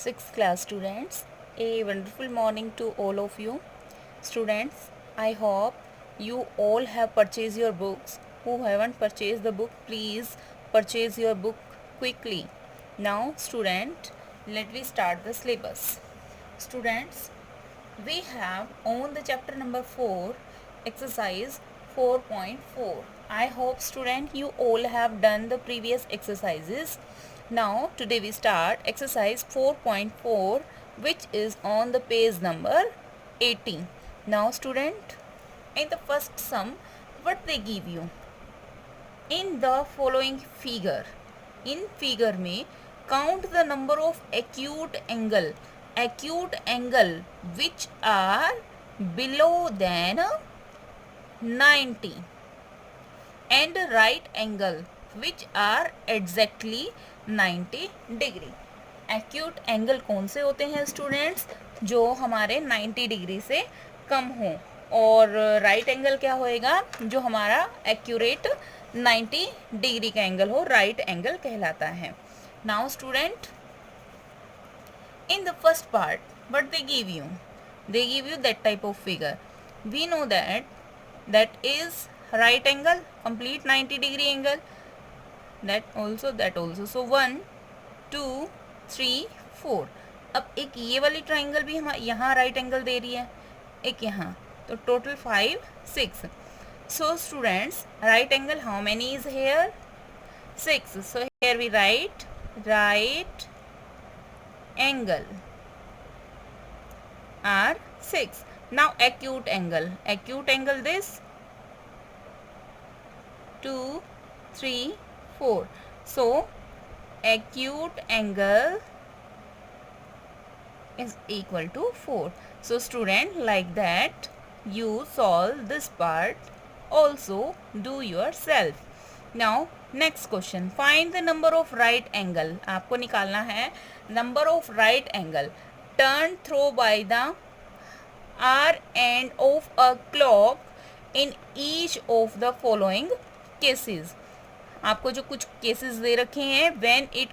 Sixth class students, a wonderful morning to all of you. Students, I hope you all have purchased your books. Who haven't purchased the book, please purchase your book quickly. Now, student, let me start the syllabus. Students, we have on the chapter number 4, exercise 4.4. I hope student you all have done the previous exercises. Now today we start exercise 4.4, which is on the page number 18. Now student, in the first sum, what they give you? In the following figure, in figure में count the number of acute angle which are below than 90 and right angle which are exactly 90 degree. Acute angle कौन से होते हैं students? जो हमारे 90 degree से कम हो. और राइट एंगल क्या होएगा? जो हमारा एक्यूरेट 90 डिग्री का एंगल हो, राइट एंगल कहलाता है. Now student, in the first part, what they give you? They give you that type of figure. We know that is right angle, complete 90 degree angle. That also. So 1, 2, 3, 4. अब एक ये वाली triangle भी हम यहाँ right angle दे रही है, एक यहाँ, तो total 5, 6. So students, right angle how many is here? 6. So here we write right angle are 6. Now acute angle this 2, 3, 4. So acute angle is equal to 4. So student, like that you solve this part, also do yourself. Now next question, find the number of right angle. आपको निकालना है number of right angle turn through by the R end of a clock in each of the following cases. आपको जो कुछ cases they रखे हैं, when it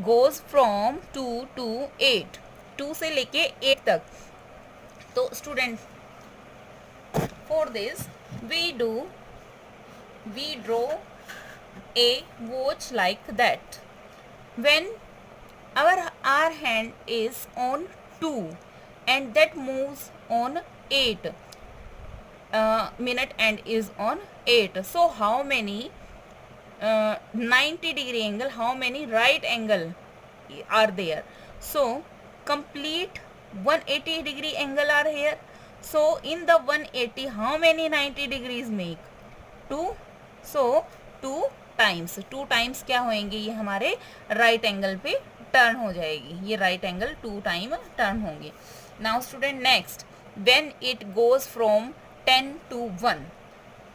goes from 2 to 8, 2 से लेके 8 तक. तो student, for this we draw a watch like that. When our hand is on 2 and that moves on 8, minute hand is on 8. So how many 90 degree angle, how many right angle are there? So complete 180 degree angle are here. So in the 180, how many 90 degrees make? 2. So 2 times क्या होंगे? ये हमारे right angle पे turn हो जाएगी. ये right angle 2 time turn होंगे. Now student, next, when it goes from 10 to 1.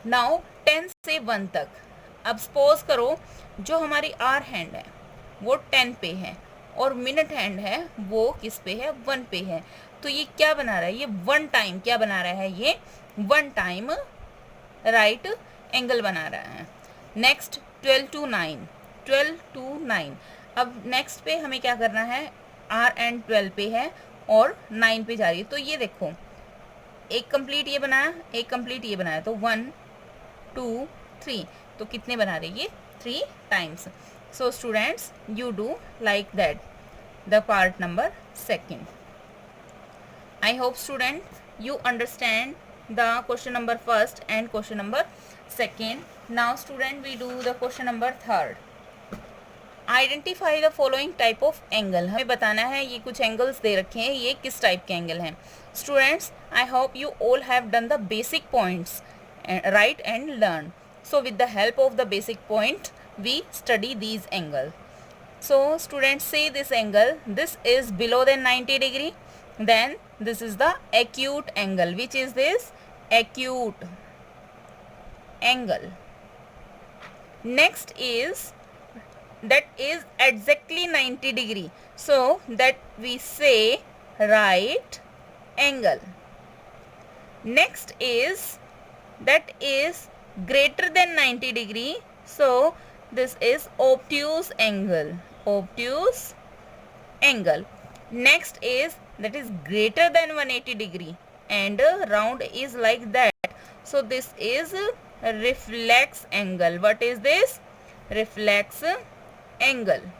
Now 10 से 1 तक. अब सपोज करो जो हमारी आर हैंड है वो 10 पे है और मिनट हैंड है वो किस पे है? 1 पे है. तो ये क्या बना रहा है? ये 1 टाइम क्या बना रहा है? ये 1 टाइम राइट एंगल बना रहा है. Next 12 to 9. अब नेक्स्ट पे हमें क्या करना है? आर एंड 12 पे है और 9 पे जा रही है. तो ये देखो, एक कंप्लीट ये बनाया, एक कंप्लीट ये बनाया, तो 1, 2, 3. तो कितने बना रहे? ये 3 times. So students, you do like that the part number 2. I hope student you understand the question number 1st and question number 2nd. Now student, we do the question number 3rd. Identify the following type of angle. हमें बताना है ये कुछ angles दे रखे हैं, ये किस type के एंगल हैं. Students, I hope you all have done the basic points right and learn. So with the help of the basic point we study these angle. So students, say this angle, this is below than 90 degree. Then this is the acute angle. Which is this? Acute angle. Next is that is exactly 90 degree. So that we say right angle. Next is that is greater than 90 degree. So this is obtuse angle. Obtuse angle. Next is that is greater than 180 degree and round is like that. So this is reflex angle. What is this? Reflex angle.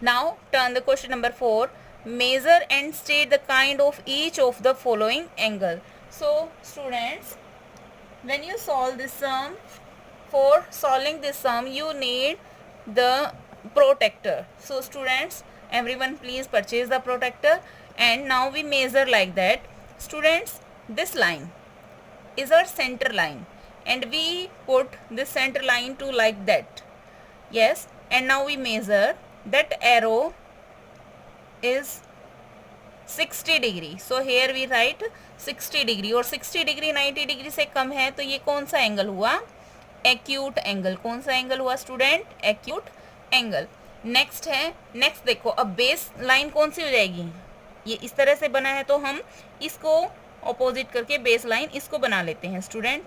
Now turn the question number 4. Measure and state the kind of each of the following angle. So students, when you solve this sum, for solving this sum you need the protractor. So students, everyone please purchase the protractor. And now we measure like that. Students, this line is our center line and we put this center line to like that. Yes, and now we measure that arrow is 60 degree. So here we write 60 degree और 60 degree 90 degree से कम है तो ये कौन सा angle हुआ? Acute angle. कौन सा एंगल हुआ स्टूडेंट? Acute angle. नेक्स्ट है, नेक्स्ट देखो, अब बेस लाइन कौन सी हो जाएगी? ये इस तरह से बना है तो हम इसको ऑपोजिट करके बेस लाइन इसको बना लेते हैं स्टूडेंट.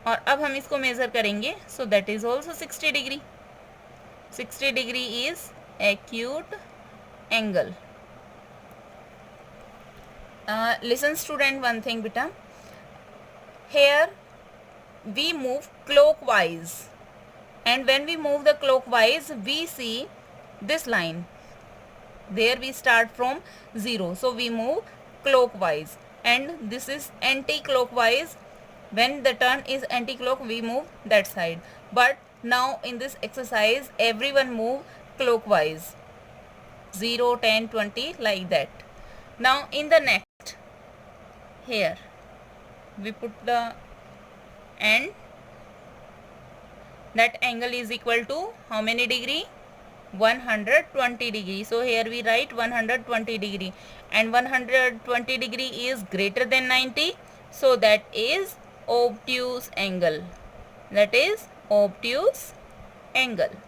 और अब हम इसको मेजर करेंगे. So that is also 60 degree. 60 degree is acute angle. Listen student, one thing beta, here we move clockwise and when we move the clockwise we see this line. There we start from 0, so we move clockwise and this is anti-clockwise. When the turn is anti-clock we move that side. But now in this exercise everyone move clockwise, 0, 10, 20 like that. Now in the next, here we put the and that angle is equal to how many degree? 120 degree. So here we write 120 degree and 120 degree is greater than 90. So that is obtuse angle. That is obtuse angle.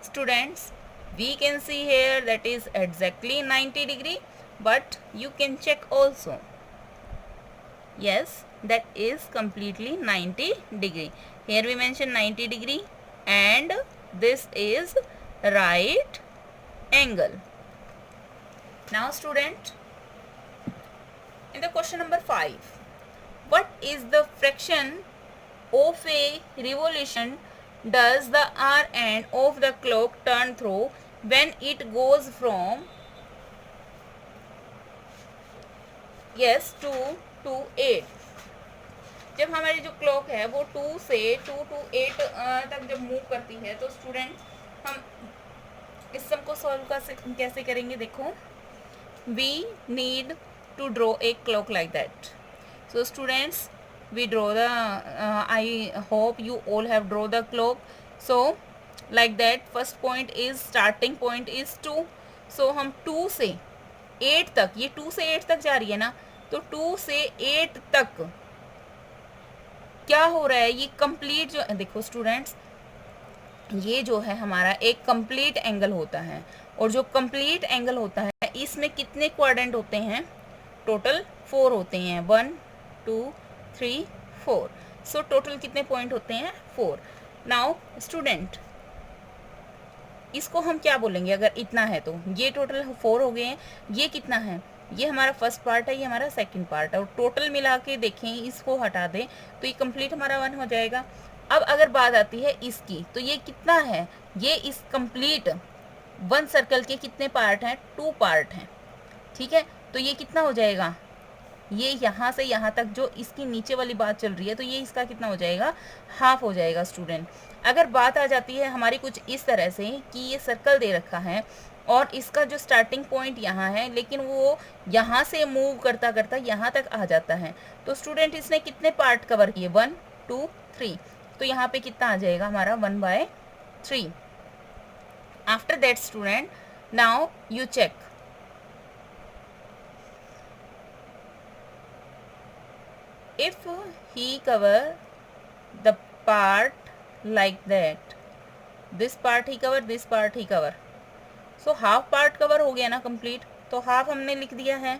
Students, we can see here that is exactly 90 degree, but you can check also. Yes, that is completely 90 degree. Here we mention 90 degree and this is right angle. Now student, in the question number 5, what is the fraction of a revolution does the R end of the clock turn through when it goes from 2 to 8? जब हमारी जो clock है वो 2 से 2 to 8 तक जब move करती है तो स्टूडेंट हम इस सम को सॉल्व कैसे करेंगे? देखो, we need to draw a clock like that. So students, we draw the I hope you all have draw the clock. So like that, first point is starting point is 2. so हम 2 से 8 तक, ये 2 से 8 तक जा रही है ना, तो 2 से 8 तक क्या हो रहा है? ये कंप्लीट जो देखो स्टूडेंट्स, ये जो है हमारा एक कंप्लीट एंगल होता है और जो कंप्लीट एंगल होता है इसमें कितने क्वाड्रेंट होते हैं? टोटल 4 होते हैं. 1 2 3 4. सो टोटल कितने पॉइंट होते हैं? 4. नाउ स्टूडेंट, इसको हम क्या बोलेंगे अगर इतना है तो? ये टोटल 4 हो गए हैं. ये कितना है? ये हमारा फर्स्ट पार्ट है, ये हमारा सेकंड पार्ट है और टोटल मिला के देखें, इसको हटा दें तो ये कंप्लीट हमारा 1 हो जाएगा. अब अगर बात आती है इसकी, तो ये कितना है? ये इस कंप्लीट 1 सर्कल के कितने पार्ट हैं? 2 पार्ट हैं. ठीक है, तो ये कितना हो जाएगा? ये यहाँ से यहाँ तक जो इसकी नीचे वाली बात चल रही है तो ये इसका कितना हो जाएगा? हाफ हो जाएगा स्टूडेंट. अगर बात आ जाती है हमारी कुछ इस तरह से कि ये सर्कल दे रखा है और इसका जो स्टार्टिंग पॉइंट यहाँ है लेकिन वो यहाँ से मूव करता करता यहाँ तक आ जाता है, तो स्टूडेंट इसने कितने पार्ट कवर किए? 1 2 3. तो यहाँ पे कितना आ जाएगा हमारा? 1/3. After that student, now you check, if he cover the part like that, this part he cover, this part he cover, so half part cover हो गया ना कंप्लीट, तो हाफ हमने लिख दिया है.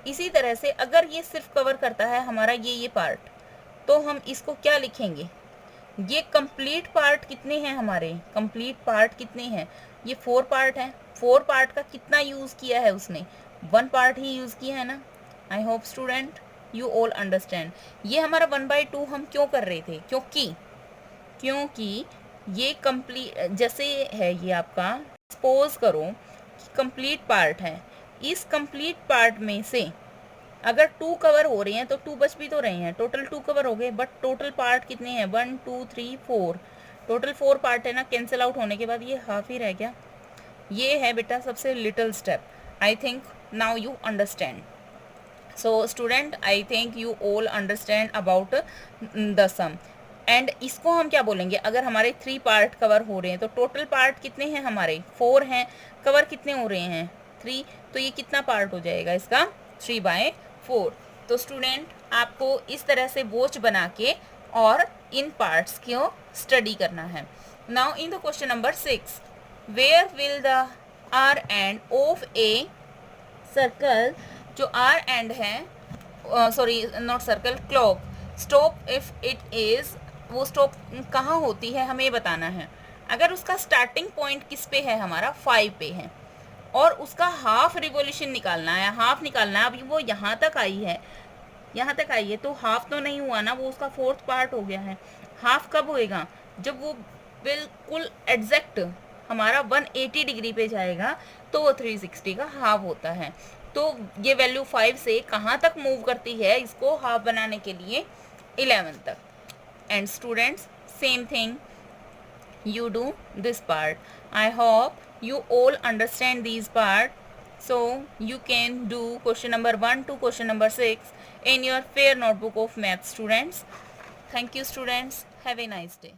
इसी तरह से अगर ये सिर्फ कवर करता है हमारा ये पार्ट, तो हम इसको क्या लिखेंगे? ये कंप्लीट पार्ट कितने हैं हमारे? कंप्लीट पार्ट कितने हैं? ये 4 पार्ट है, 4 पार्ट का कितना यूज़ किया है उसने, 1 पार्ट ही यूज़ किया है ना। I hope student you all understand. ये हमारा 1/2 हम क्यों कर रहे थे, क्योंकि ये कंप्लीट जैसे है, ये आपका सपोज करो कि कंप्लीट पार्ट है, इस कंप्लीट पार्ट में से अगर 2 कवर हो रहे हैं तो 2 बच भी तो रहे हैं, टोटल 2 कवर हो गए, बट टोटल पार्ट कितने हैं, 1 2 3 4, टोटल 4 पार्ट है ना, कैंसिल आउट होने के बाद ये हाफ ही रह गया। ये है बेटा सबसे little step. I think now you understand. So student I think you all understand about the sum. And इसको हम क्या बोलेंगे, अगर हमारे 3 पार्ट कवर हो रहे हैं तो टोटल पार्ट कितने हैं हमारे, 4 हैं, कवर कितने हो रहे हैं 3, तो ये कितना पार्ट हो जाएगा इसका, 3/4। तो स्टूडेंट आपको इस तरह से बोझ बना के और इन पार्ट्स को स्टडी करना है। Now in the question number 6, where will the hour hand of a circle, जो आर एंड है, sorry not circle, clock stop if it is, वो स्टॉप कहाँ होती है हमें बताना है। अगर उसका स्टार्टिंग पॉइंट किस पे है हमारा 5 पे है और उसका हाफ रिवॉल्यूशन निकालना है, हाफ निकालना है। अभी वो यहाँ तक आई है, यहाँ तक आई है तो हाफ तो नहीं हुआ ना, वो उसका 4th पार्ट हो गया है। हाफ कब होएगा, जब वो बिल्कुल एग्जैक्ट हमारा 180 डिग्री पे जाएगा तो वो 360 का हाफ होता है। तो ये वैल्यू 5 से कहाँ तक मूव करती है इसको हाफ बनाने के लिए, 11 तक। And students same thing you do this part. I hope you all understand these part, so you can do question number 1 to question number 6 in your fair notebook of math students. Thank you students, have a nice day.